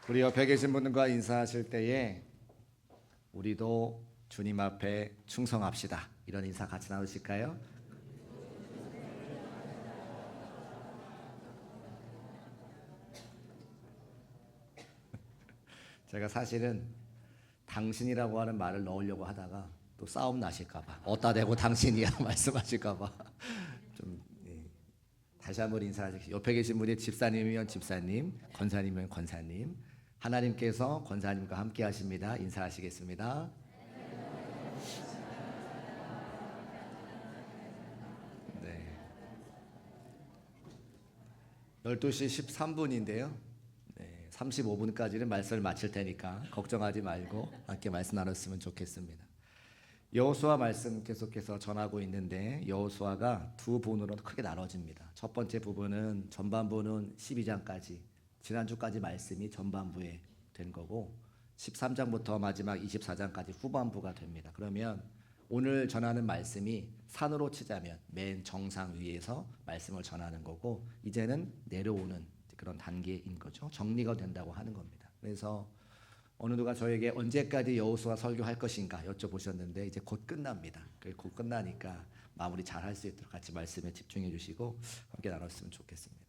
우리 옆에 계신 분들과 인사하실 때에 우리도 주님 앞에 충성합시다. 이런 인사 같이 나누실까요? 제가 사실은 당신이라고 하는 말을 넣으려고 하다가 또 싸움 나실까봐 어따 대고 당신이야 말씀하실까봐 좀 다시 한번 인사하십시오. 옆에 계신 분이 집사님이면 집사님, 권사님이면 권사님, 하나님께서 권사님과 함께 하십니다. 인사하시겠습니다. 네. 12시 13분인데요. 35분까지는 말씀을 마칠 테니까 걱정하지 말고 함께 말씀 나눴으면 좋겠습니다. 여호수아 말씀 계속해서 전하고 있는데 여호수아가 두 부분으로 크게 나눠집니다. 첫 번째 부분은 전반부는 12장까지 지난주까지 말씀이 전반부에 된 거고 13장부터 마지막 24장까지 후반부가 됩니다. 그러면 오늘 전하는 말씀이 산으로 치자면 맨 정상 위에서 말씀을 전하는 거고 이제는 내려오는 그런 단계인 거죠. 정리가 된다고 하는 겁니다. 그래서 어느 누가 저에게 언제까지 여호수아 설교할 것인가 여쭤보셨는데 이제 곧 끝납니다. 곧 끝나니까 마무리 잘 할 수 있도록 같이 말씀에 집중해 주시고 함께 나눴으면 좋겠습니다.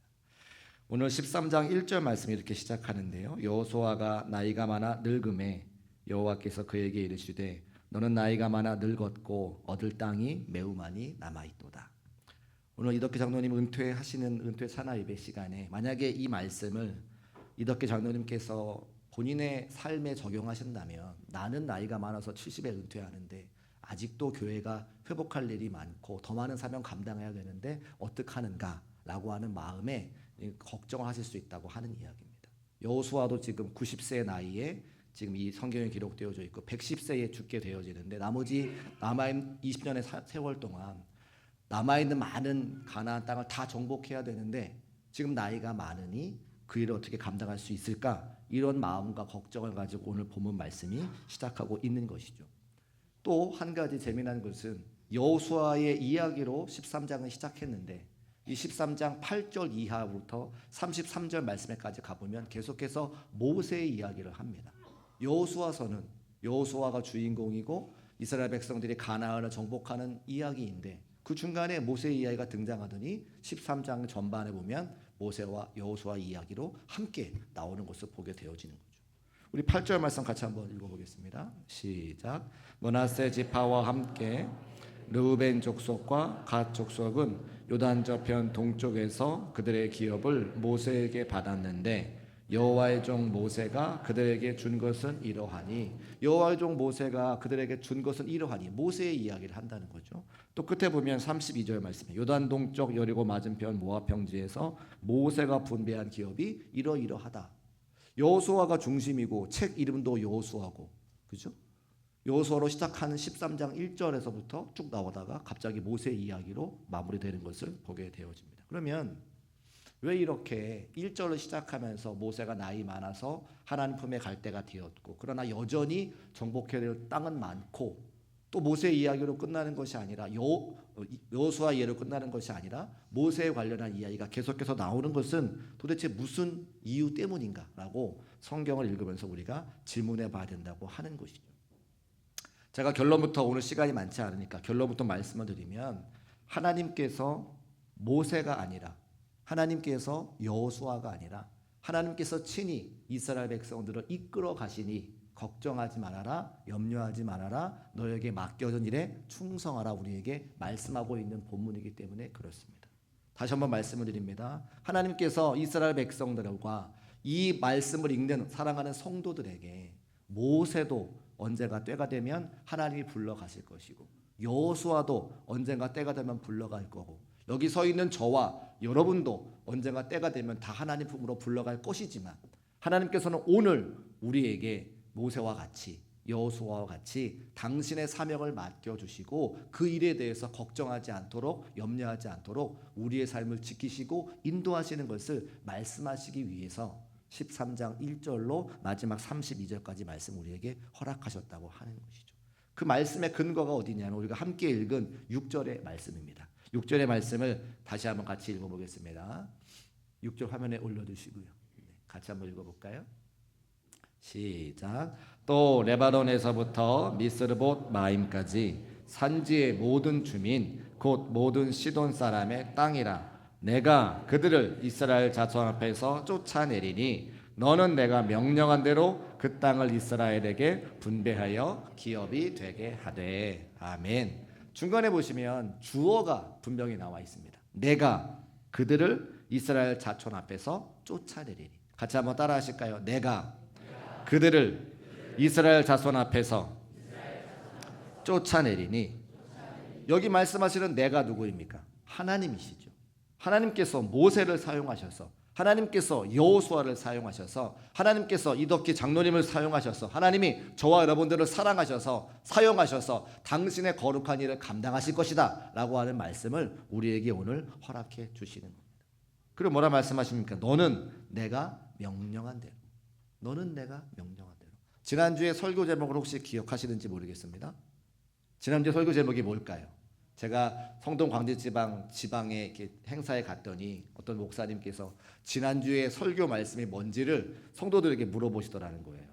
오늘 13장 1절 말씀이 이렇게 시작하는데요. 여호수아가 나이가 많아 늙음에 여호와께서 그에게 이르시되 너는 나이가 많아 늙었고 얻을 땅이 매우 많이 남아있도다. 오늘 이덕기 장로님 은퇴하시는 은퇴 산하 예배 시간에 만약에 이 말씀을 이덕기 장로님께서 본인의 삶에 적용하신다면 나는 나이가 많아서 70에 은퇴하는데 아직도 교회가 회복할 일이 많고 더 많은 사명 감당해야 되는데 어떡하는가 라고 하는 마음에 걱정을 하실 수 있다고 하는 이야기입니다. 여호수아도 지금 90세의 나이에 지금 이 성경에 기록되어져 있고 110세에 죽게 되어지는데 나머지 남아있는 20년의 세월 동안 남아있는 많은 가나안 땅을 다 정복해야 되는데 지금 나이가 많으니 그 일을 어떻게 감당할 수 있을까? 이런 마음과 걱정을 가지고 오늘 본문 말씀이 시작하고 있는 것이죠. 또 한 가지 재미난 것은 여호수아의 이야기로 13장을 시작했는데 이 13장 8절 이하부터 33절 말씀에까지 가보면 계속해서 모세의 이야기를 합니다. 여호수아서는 여호수아가 주인공이고 이스라엘 백성들이 가나안을 정복하는 이야기인데 그 중간에 모세의 이야기가 등장하더니 13장 전반에 보면 모세와 여호수아 이야기로 함께 나오는 것을 보게 되어지는 거죠. 우리 8절 말씀 같이 한번 읽어보겠습니다. 시작. 므낫세 지파와 함께 르우벤 족속과 갓 족속은 요단 저편 동쪽에서 그들의 기업을 모세에게 받았는데 여호와의 종 모세가 그들에게 준 것은 이러하니 여호와의 종 모세가 그들에게 준 것은 이러하니 모세의 이야기를 한다는 거죠. 또 끝에 보면 32절 말씀에 요단 동쪽 여리고 맞은편 모압 평지에서 모세가 분배한 기업이 이러이러하다. 여호수아가 중심이고 책 이름도 여호수아고 그죠? 여호수아로 시작하는 13장 1절에서부터 쭉 나오다가 갑자기 모세 이야기로 마무리되는 것을 보게 되어집니다. 그러면 왜 이렇게 1절을 시작하면서 모세가 나이 많아서 하나님 품에 갈 때가 되었고 그러나 여전히 정복해야 될 땅은 많고 또 모세 이야기로 끝나는 것이 아니라 여호수아 예로 끝나는 것이 아니라 모세에 관련한 이야기가 계속해서 나오는 것은 도대체 무슨 이유 때문인가라고 성경을 읽으면서 우리가 질문해 봐야 된다고 하는 것이죠. 제가 결론부터 오늘 시간이 많지 않으니까 결론부터 말씀을 드리면 하나님께서 모세가 아니라 하나님께서 여호수아가 아니라 하나님께서 친히 이스라엘 백성들을 이끌어 가시니 걱정하지 말아라, 염려하지 말아라, 너에게 맡겨진 일에 충성하라 우리에게 말씀하고 있는 본문이기 때문에 그렇습니다. 다시 한번 말씀을 드립니다. 하나님께서 이스라엘 백성들과 이 말씀을 읽는 사랑하는 성도들에게 모세도 언젠가 때가 되면 하나님이 불러가실 것이고 여호수아도 언젠가 때가 되면 불러갈 거고 여기 서 있는 저와 여러분도 언젠가 때가 되면 다 하나님 품으로 불러갈 것이지만 하나님께서는 오늘 우리에게 모세와 같이 여호수아와 같이 당신의 사명을 맡겨주시고 그 일에 대해서 걱정하지 않도록 염려하지 않도록 우리의 삶을 지키시고 인도하시는 것을 말씀하시기 위해서 13장 1절로 마지막 32절까지 말씀 우리에게 허락하셨다고 하는 것이죠. 그 말씀의 근거가 어디냐면 우리가 함께 읽은 6절의 말씀입니다. 6절의 말씀을 다시 한번 같이 읽어보겠습니다. 6절 화면에 올려두시고요. 같이 한번 읽어볼까요? 시작. 또 레바논에서부터 미스르봇 마임까지 산지의 모든 주민 곧 모든 시돈 사람의 땅이라. 내가 그들을 이스라엘 자손 앞에서 쫓아내리니 너는 내가 명령한 대로 그 땅을 이스라엘에게 분배하여 기업이 되게 하되. 아멘. 중간에 보시면 주어가 분명히 나와 있습니다. 내가 그들을 이스라엘 자손 앞에서 쫓아내리니. 같이 한번 따라 하실까요? 내가 그들을 이스라엘 자손 앞에서 쫓아내리니. 여기 말씀하시는 내가 누구입니까? 하나님이시죠. 하나님께서 모세를 사용하셔서, 하나님께서 여호수아를 사용하셔서, 하나님께서 이덕기 장로님을 사용하셔서, 하나님이 저와 여러분들을 사랑하셔서 사용하셔서 당신의 거룩한 일을 감당하실 것이다 라고 하는 말씀을 우리에게 오늘 허락해 주시는 겁니다. 그리고 뭐라 말씀하십니까? 너는 내가 명령한 대로. 너는 내가 명령한 대로. 지난주에 설교 제목을 혹시 기억하시는지 모르겠습니다. 지난주 설교 제목이 뭘까요? 제가 성동 광진지방에 이렇게 행사에 갔더니 어떤 목사님께서 지난주에 설교 말씀이 뭔지를 성도들에게 물어보시더라는 거예요.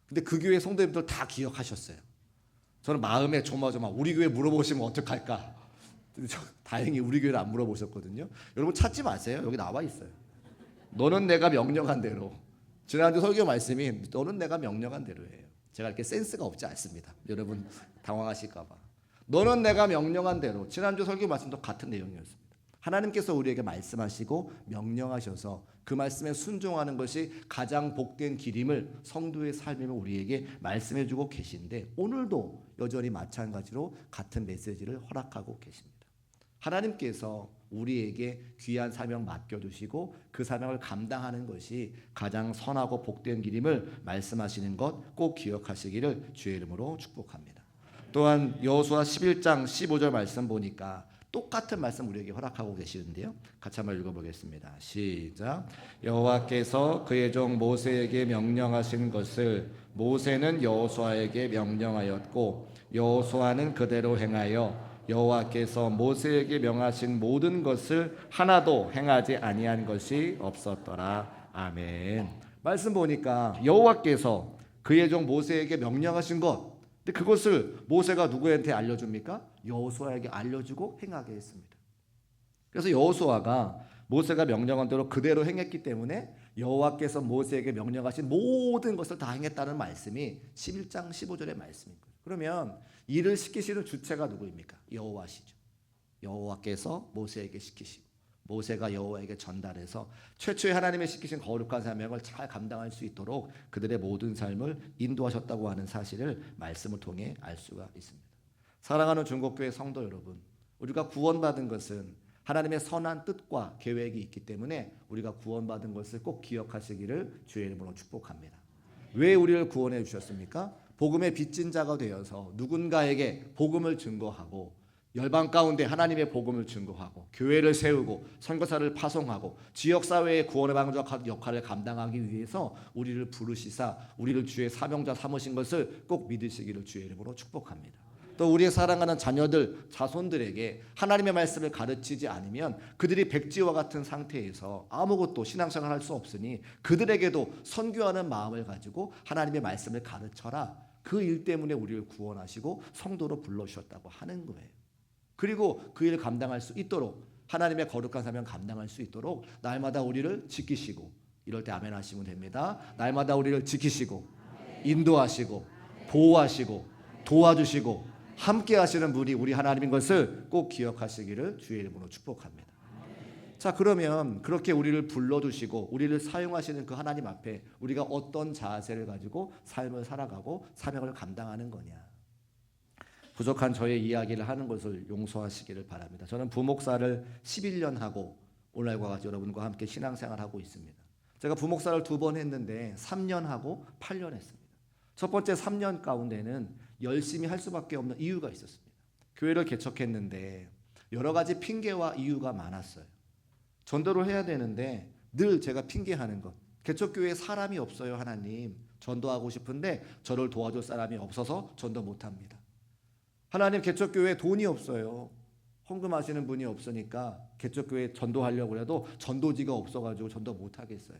근데 그 교회 성도님들 다 기억하셨어요. 저는 마음에 조마조마 우리 교회 물어보시면 어떡할까? 다행히 우리 교회를 안 물어보셨거든요. 여러분 찾지 마세요. 여기 나와 있어요. 너는 내가 명령한 대로. 지난주 설교 말씀이 너는 내가 명령한 대로예요. 제가 이렇게 센스가 없지 않습니다. 여러분 당황하실까 봐. 너는 내가 명령한 대로. 지난주 설교 말씀도 같은 내용이었습니다. 하나님께서 우리에게 말씀하시고 명령하셔서 그 말씀에 순종하는 것이 가장 복된 길임을, 성도의 삶임을 우리에게 말씀해 주고 계신데, 오늘도 여전히 마찬가지로 같은 메시지를 허락하고 계십니다. 하나님께서 우리에게 귀한 사명 맡겨주시고 그 사명을 감당하는 것이 가장 선하고 복된 길임을 말씀하시는 것 꼭 기억하시기를 주의 이름으로 축복합니다. 또한 여호수아 11장 15절 말씀 보니까 똑같은 말씀 우리에게 허락하고 계시는데요. 같이 한번 읽어보겠습니다. 시작. 여호와께서 그의 종 모세에게 명령하신 것을 모세는 여호수아에게 명령하였고 여호수아는 그대로 행하여 여호와께서 모세에게 명하신 모든 것을 하나도 행하지 아니한 것이 없었더라. 아멘. 말씀 보니까 여호와께서 그의 종 모세에게 명령하신 것, 근데 그것을 모세가 누구한테 알려줍니까? 여호수아에게 알려주고 행하게 했습니다. 그래서 여호수아가 모세가 명령한 대로 그대로 행했기 때문에 여호와께서 모세에게 명령하신 모든 것을 다 행했다는 말씀이 11장 15절의 말씀인 거예요. 그러면 일을 시키시는 주체가 누구입니까? 여호와시죠. 여호와께서 모세에게 시키시고 모세가 여호와에게 전달해서 최초의 하나님의 시키신 거룩한 사명을 잘 감당할 수 있도록 그들의 모든 삶을 인도하셨다고 하는 사실을 말씀을 통해 알 수가 있습니다. 사랑하는 중국교회 성도 여러분, 우리가 구원받은 것은 하나님의 선한 뜻과 계획이 있기 때문에 우리가 구원받은 것을 꼭 기억하시기를 주의 이름으로 축복합니다. 왜 우리를 구원해 주셨습니까? 복음의 빚진 자가 되어서 누군가에게 복음을 증거하고 열방 가운데 하나님의 복음을 증거하고 교회를 세우고 선교사를 파송하고 지역사회의 구원의 방주한 역할을 감당하기 위해서 우리를 부르시사 우리를 주의 사명자 삼으신 것을 꼭 믿으시기를 주의 이름으로 축복합니다. 또 우리의 사랑하는 자녀들, 자손들에게 하나님의 말씀을 가르치지 않으면 그들이 백지와 같은 상태에서 아무것도 신앙생활을 할 수 없으니 그들에게도 선교하는 마음을 가지고 하나님의 말씀을 가르쳐라. 그 일 때문에 우리를 구원하시고 성도로 불러주셨다고 하는 거예요. 그리고 그 일을 감당할 수 있도록 하나님의 거룩한 사명 감당할 수 있도록 날마다 우리를 지키시고, 이럴 때 아멘 하시면 됩니다. 날마다 우리를 지키시고 인도하시고 보호하시고 도와주시고 함께 하시는 분이 우리 하나님인 것을 꼭 기억하시기를 주의 이름으로 축복합니다. 자, 그러면 그렇게 우리를 불러주시고 우리를 사용하시는 그 하나님 앞에 우리가 어떤 자세를 가지고 삶을 살아가고 사명을 감당하는 거냐. 부족한 저의 이야기를 하는 것을 용서하시기를 바랍니다. 저는 부목사를 11년 하고 오늘과 같이 여러분과 함께 신앙생활하고 있습니다. 제가 부목사를 2번 했는데 3년 하고 8년 했습니다. 첫 번째 3년 가운데는 열심히 할 수밖에 없는 이유가 있었습니다. 교회를 개척했는데 여러 가지 핑계와 이유가 많았어요. 전도를 해야 되는데 늘 제가 핑계하는 것. 개척교회에 사람이 없어요, 하나님. 전도하고 싶은데 저를 도와줄 사람이 없어서 전도 못합니다. 하나님, 개척교회에 돈이 없어요. 헌금하시는 분이 없으니까 개척교회에 전도하려고 해도 전도지가 없어가지고 전도 못하겠어요.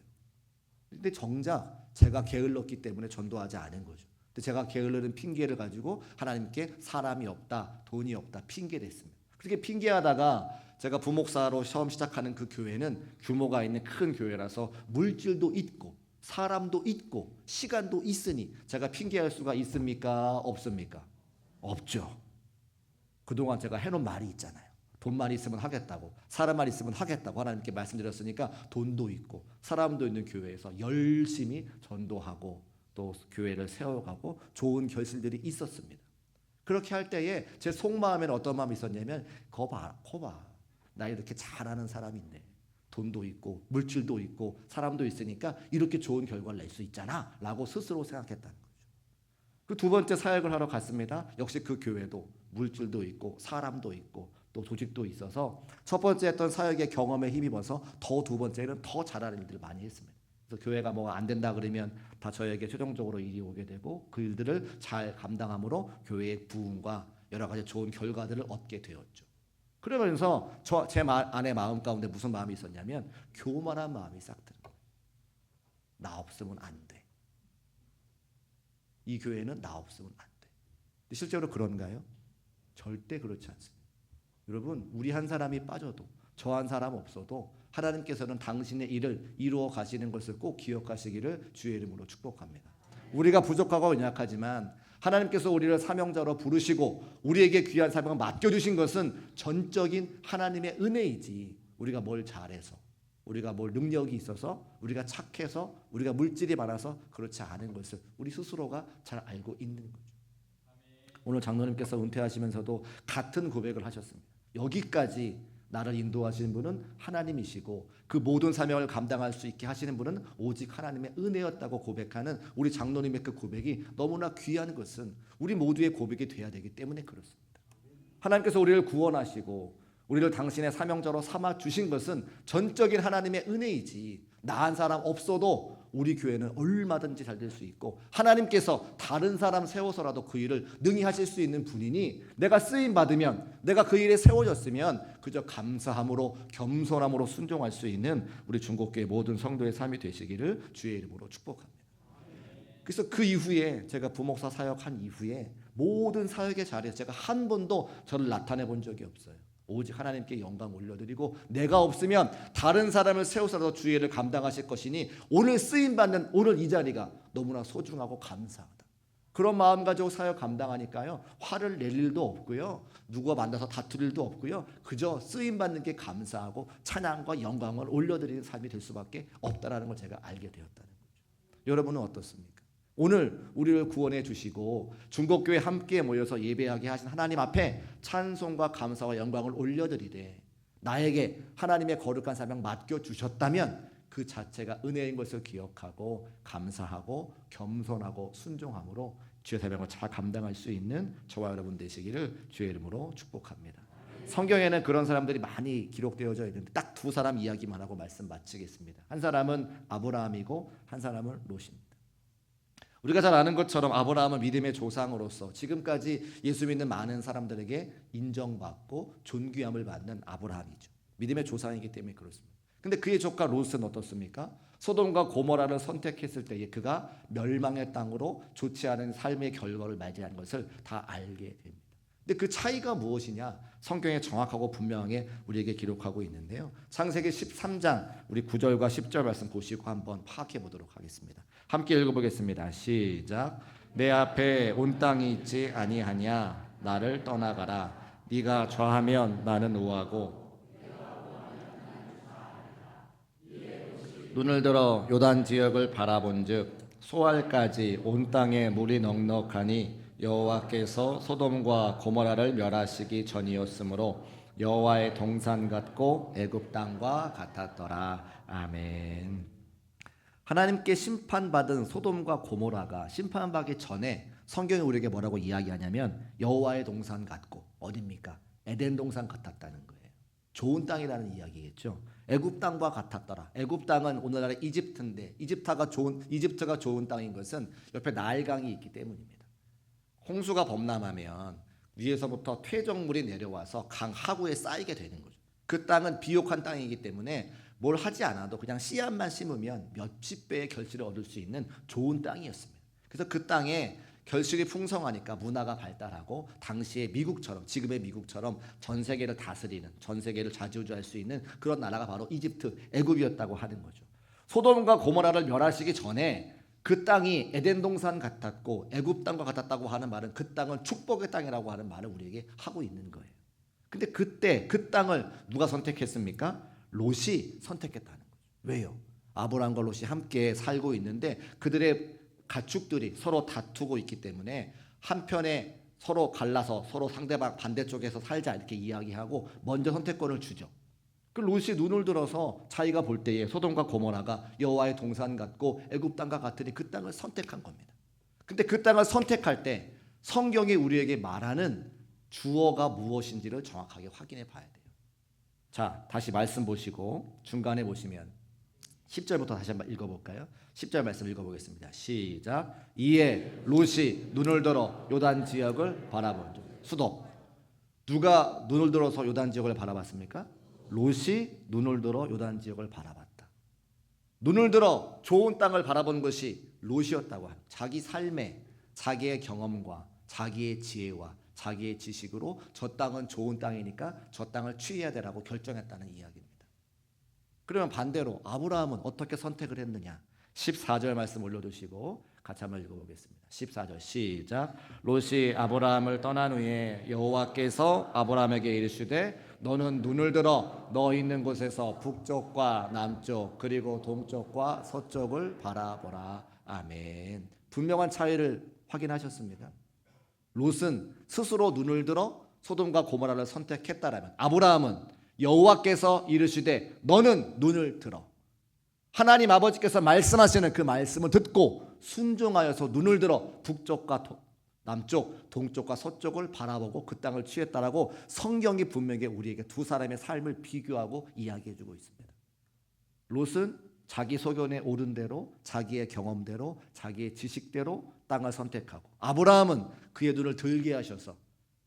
근데 정작 제가 게을렀기 때문에 전도하지 않은 거죠. 근데 제가 게을르는 핑계를 가지고 하나님께 사람이 없다, 돈이 없다 핑계를 했습니다. 그렇게 핑계하다가 제가 부목사로 처음 시작하는 그 교회는 규모가 있는 큰 교회라서 물질도 있고 사람도 있고 시간도 있으니 제가 핑계할 수가 있습니까? 없습니까? 없죠. 그동안 제가 해놓은 말이 있잖아요. 돈만 있으면 하겠다고, 사람만 있으면 하겠다고 하나님께 말씀드렸으니까 돈도 있고 사람도 있는 교회에서 열심히 전도하고 또 교회를 세워가고 좋은 결실들이 있었습니다. 그렇게 할 때에 제 속마음에는 어떤 마음이 있었냐면 거봐 나 이렇게 잘하는 사람인데 돈도 있고 물질도 있고 사람도 있으니까 이렇게 좋은 결과를 낼 수 있잖아 라고 스스로 생각했다는 거죠. 그 두 번째 사역을 하러 갔습니다. 역시 그 교회도 물질도 있고 사람도 있고 또 조직도 있어서 첫 번째 했던 사역의 경험에 힘입어서 더 두 번째는 더 잘하는 일들을 많이 했습니다. 그래서 교회가 뭐가 안 된다 그러면 다 저에게 최종적으로 일이 오게 되고 그 일들을 잘 감당함으로 교회의 부흥과 여러 가지 좋은 결과들을 얻게 되었죠. 그러면서 제 안에 마음 가운데 무슨 마음이 있었냐면 교만한 마음이 싹 드는 거예요. 나 없으면 안 돼. 이 교회는 나 없으면 안 돼. 근데 실제로 그런가요? 절대 그렇지 않습니다. 여러분, 우리 한 사람이 빠져도 저 한 사람 없어도 하나님께서는 당신의 일을 이루어 가시는 것을 꼭 기억하시기를 주의 이름으로 축복합니다. 우리가 부족하고 연약하지만 하나님께서 우리를 사명자로 부르시고 우리에게 귀한 사명을 맡겨주신 것은 전적인 하나님의 은혜이지 우리가 뭘 잘해서 우리가 뭘 능력이 있어서 우리가 착해서 우리가 물질이 많아서 그렇지 않은 것을 우리 스스로가 잘 알고 있는 거죠. 오늘 장로님께서 은퇴하시면서도 같은 고백을 하셨습니다. 여기까지 나를 인도하시는 분은 하나님이시고 그 모든 사명을 감당할 수 있게 하시는 분은 오직 하나님의 은혜였다고 고백하는 우리 장로님의 그 고백이 너무나 귀한 것은 우리 모두의 고백이 돼야 되기 때문에 그렇습니다. 하나님께서 우리를 구원하시고 우리를 당신의 사명자로 삼아 주신 것은 전적인 하나님의 은혜이지 나 한 사람 없어도 우리 교회는 얼마든지 잘 될 수 있고 하나님께서 다른 사람 세워서라도 그 일을 능히 하실 수 있는 분이니 내가 쓰임 받으면 내가 그 일에 세워졌으면 그저 감사함으로 겸손함으로 순종할 수 있는 우리 중국교회 모든 성도의 삶이 되시기를 주의 이름으로 축복합니다. 그래서 그 이후에 제가 부목사 사역한 이후에 모든 사역의 자리에서 제가 한 번도 저를 나타내 본 적이 없어요. 오직 하나님께 영광 올려드리고 내가 없으면 다른 사람을 세우셔서 주의 일을 감당하실 것이니 오늘 쓰임받는 오늘 이 자리가 너무나 소중하고 감사하다. 그런 마음 가지고 사역 감당하니까요. 화를 낼 일도 없고요. 누구와 만나서 다툴 일도 없고요. 그저 쓰임받는 게 감사하고 찬양과 영광을 올려드리는 삶이 될 수밖에 없다는 걸 제가 알게 되었다는 거죠. 여러분은 어떻습니까? 오늘 우리를 구원해 주시고 중국교회 함께 모여서 예배하게 하신 하나님 앞에 찬송과 감사와 영광을 올려드리되 나에게 하나님의 거룩한 사명 맡겨주셨다면 그 자체가 은혜인 것을 기억하고 감사하고 겸손하고 순종함으로 주의 사명을 잘 감당할 수 있는 저와 여러분 되시기를 주의 이름으로 축복합니다. 성경에는 그런 사람들이 많이 기록되어져 있는데 딱 두 사람 이야기만 하고 말씀 마치겠습니다. 한 사람은 아브라함이고 한 사람은 롯입니다. 우리가 잘 아는 것처럼 아브라함은 믿음의 조상으로서 지금까지 예수 믿는 많은 사람들에게 인정받고 존귀함을 받는 아브라함이죠. 믿음의 조상이기 때문에 그렇습니다. 근데 그의 조카 롯은 어떻습니까? 소돔과 고모라를 선택했을 때에 그가 멸망의 땅으로 좋지 않은 삶의 결과를 맞이한 것을 다 알게 됩니다. 근데 그 차이가 무엇이냐? 성경에 정확하고 분명하게 우리에게 기록하고 있는데요. 창세기 13장 우리 9절과 10절 말씀 보시고 한번 파악해 보도록 하겠습니다. 함께 읽어보겠습니다. 시작. 내 앞에 온 땅이 있지 아니하냐? 나를 떠나가라. 네가 좌하면 나는 우하고 눈을 들어 요단 지역을 바라본즉 소알까지 온 땅에 물이 넉넉하니 여호와께서 소돔과 고모라를 멸하시기 전이었으므로 여호와의 동산 같고 애굽 땅과 같았더라. 아멘. 하나님께 심판받은 소돔과 고모라가 심판받기 전에 성경이 우리에게 뭐라고 이야기하냐면 여호와의 동산 같고 어딥니까? 에덴 동산 같았다는 거예요. 좋은 땅이라는 이야기겠죠. 애굽 땅과 같았더라. 애굽 땅은 오늘날의 이집트인데 이집트가 좋은 땅인 것은 옆에 나일강이 있기 때문입니다. 홍수가 범람하면 위에서부터 퇴적물이 내려와서 강 하구에 쌓이게 되는 거죠. 그 땅은 비옥한 땅이기 때문에 뭘 하지 않아도 그냥 씨앗만 심으면 몇십 배의 결실을 얻을 수 있는 좋은 땅이었습니다. 그래서 그 땅에 결실이 풍성하니까 문화가 발달하고 당시의 미국처럼, 지금의 미국처럼 전 세계를 다스리는, 전 세계를 좌지우지할 수 있는 그런 나라가 바로 이집트, 애굽이었다고 하는 거죠. 소돔과 고모라를 멸하시기 전에 그 땅이 에덴 동산 같았고 애굽 땅과 같았다고 하는 말은 그 땅은 축복의 땅이라고 하는 말을 우리에게 하고 있는 거예요. 근데 그때 그 땅을 누가 선택했습니까? 롯이 선택했다는 거죠. 왜요? 아브라함과 롯이 함께 살고 있는데 그들의 가축들이 서로 다투고 있기 때문에 한편에 서로 갈라서 서로 상대방 반대쪽에서 살자 이렇게 이야기하고 먼저 선택권을 주죠. 그 롯이 눈을 들어서 자기가 볼 때에 소돔과 고모라가 여호와의 동산 같고 애굽 땅과 같으니 그 땅을 선택한 겁니다. 근데 그 땅을 선택할 때 성경이 우리에게 말하는 주어가 무엇인지를 정확하게 확인해 봐야 돼요. 자, 다시 말씀 보시고 중간에 보시면 10절부터 다시 한번 읽어볼까요? 10절 말씀 읽어보겠습니다. 시작. 이에 롯이 눈을 들어 요단 지역을 바라본즉. 수도. 누가 눈을 들어서 요단 지역을 바라봤습니까? 롯이 눈을 들어 요단 지역을 바라봤다. 눈을 들어 좋은 땅을 바라본 것이 롯이었다고 합니다. 자기 삶에 자기의 경험과 자기의 지혜와 자기의 지식으로 저 땅은 좋은 땅이니까 저 땅을 취해야 되라고 결정했다는 이야기입니다. 그러면 반대로 아브라함은 어떻게 선택을 했느냐? 14절 말씀 올려두시고 같이 한번 읽어보겠습니다. 14절 시작. 롯이 아브라함을 떠난 후에 여호와께서 아브라함에게 이르시되 너는 눈을 들어 너 있는 곳에서 북쪽과 남쪽 그리고 동쪽과 서쪽을 바라보라. 아멘. 분명한 차이를 확인하셨습니다. 롯은 스스로 눈을 들어 소돔과 고모라를 선택했다라면 아브라함은 여호와께서 이르시되 너는 눈을 들어 하나님 아버지께서 말씀하시는 그 말씀을 듣고 순종하여서 눈을 들어 북쪽과 남쪽, 동쪽과 서쪽을 바라보고 그 땅을 취했다라고 성경이 분명히 우리에게 두 사람의 삶을 비교하고 이야기해주고 있습니다. 롯은 자기 소견에 오른 대로 자기의 경험대로 자기의 지식대로 땅을 선택하고 아브라함은 그의 눈을 들게 하셔서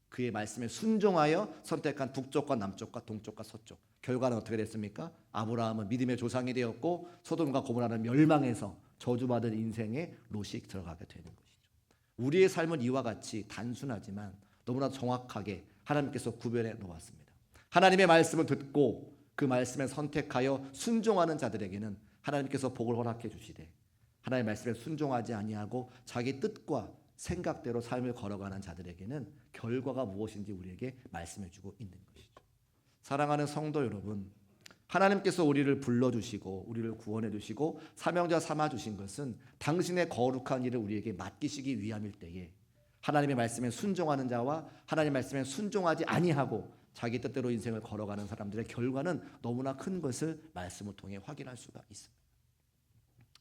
그의 말씀에 순종하여 선택한 북쪽과 남쪽과 동쪽과 서쪽. 결과는 어떻게 됐습니까? 아브라함은 믿음의 조상이 되었고 소돔과 고모라는 멸망해서 저주받은 인생에 롯이 들어가게 되는 것이죠. 우리의 삶은 이와 같이 단순하지만 너무나 정확하게 하나님께서 구별해 놓았습니다. 하나님의 말씀을 듣고 그 말씀에 선택하여 순종하는 자들에게는 하나님께서 복을 허락해 주시되 하나님의 말씀에 순종하지 아니하고 자기 뜻과 생각대로 삶을 걸어가는 자들에게는 결과가 무엇인지 우리에게 말씀해 주고 있는 것이죠. 사랑하는 성도 여러분, 하나님께서 우리를 불러주시고 우리를 구원해 주시고 사명자 삼아 주신 것은 당신의 거룩한 일을 우리에게 맡기시기 위함일 때에 하나님의 말씀에 순종하는 자와 하나님의 말씀에 순종하지 아니하고 자기 뜻대로 인생을 걸어가는 사람들의 결과는 너무나 큰 것을 말씀을 통해 확인할 수가 있습니다.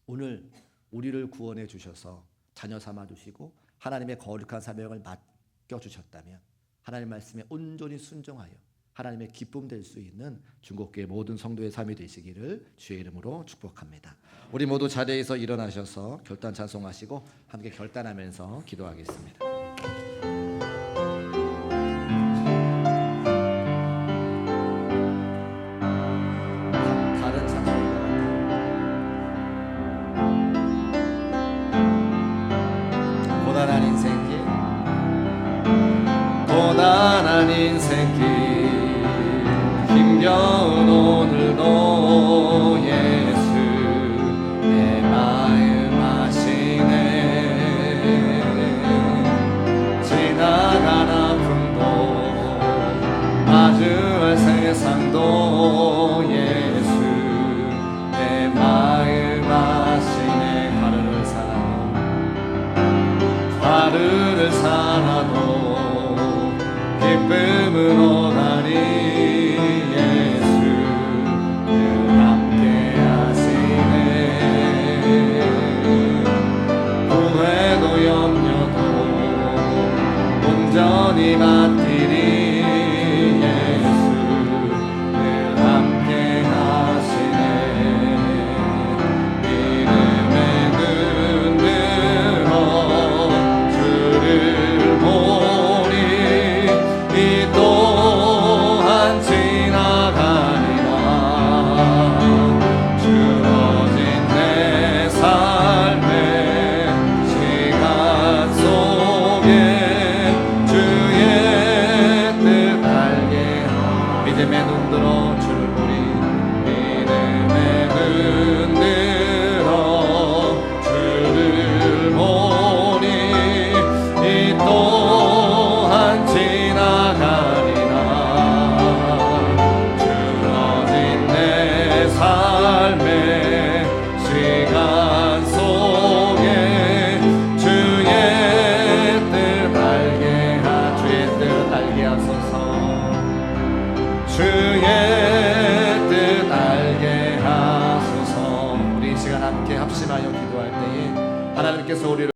오늘 우리를 구원해 주셔서 자녀 삼아 주시고 하나님의 거룩한 사명을 맡겨주셨다면 하나님 말씀에 온전히 순종하여 하나님의 기쁨 될 수 있는 중국교회 모든 성도의 삶이 되시기를 주의 이름으로 축복합니다. 우리 모두 자리에서 일어나셔서 결단 찬송하시고 함께 결단하면서 기도하겠습니다. 다른 찬송가 고단한 인생길 고단한 인생길 힘겨운 오늘도 예수 내 마음 아시네 지나간 아픔도 마주할 세상도 예수 내 마음 아시네 하루를 살아도 기쁨으로 나니 온전히 맡기리 예수 늘 함께 하시네 믿음의 눈 들어 주를 보리 이 또 주를 보리 믿음의 눈 들어 주를 보니 이 또한 지나가리라 주어진 내 삶의 시간 속에 주의 뜻 알게 하소서 주의 뜻 알게 하소서. 우리 이 시간 함께 합심하여 기도할 때에 하나님께서 우리를